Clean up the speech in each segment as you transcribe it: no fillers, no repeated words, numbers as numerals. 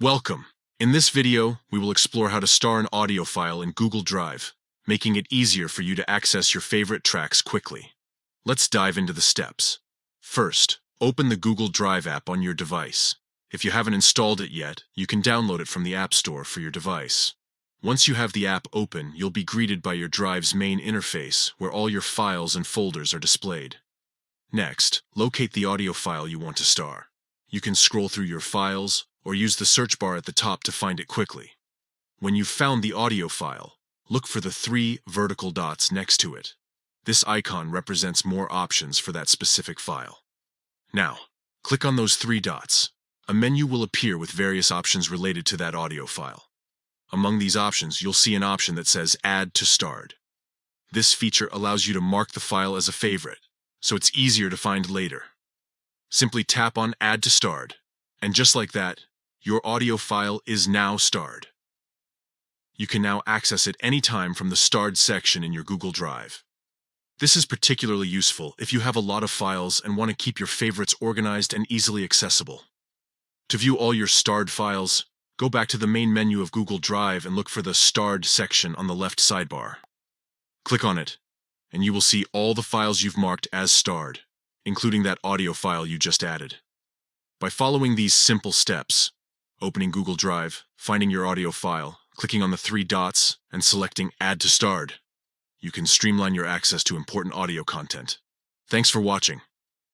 Welcome. In this video, we will explore how to star an audio file in Google Drive, making it easier for you to access your favorite tracks quickly. Let's dive into the steps. First, open the Google Drive app on your device. If you haven't installed it yet, you can download it from the App Store for your device. Once you have the app open, you'll be greeted by your Drive's main interface, where all your files and folders are displayed. Next, locate the audio file you want to star. You can scroll through your files, or use the search bar at the top to find it quickly. When you've found the audio file, look for the 3 vertical dots next to it. This icon represents more options for that specific file. Now, click on those 3 dots. A menu will appear with various options related to that audio file. Among these options, you'll see an option that says Add to Starred. This feature allows you to mark the file as a favorite, so it's easier to find later. Simply tap on Add to Starred, and just like that, your audio file is now starred. You can now access it anytime from the Starred section in your Google Drive. This is particularly useful if you have a lot of files and want to keep your favorites organized and easily accessible. To view all your starred files, go back to the main menu of Google Drive and look for the Starred section on the left sidebar. Click on it, and you will see all the files you've marked as starred, including that audio file you just added. By following these simple steps, opening Google Drive, finding your audio file, clicking on the 3 dots, and selecting Add to Starred, you can streamline your access to important audio content. Thanks for watching.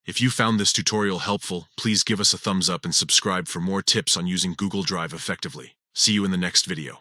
If you found this tutorial helpful, please give us a thumbs up and subscribe for more tips on using Google Drive effectively. See you in the next video.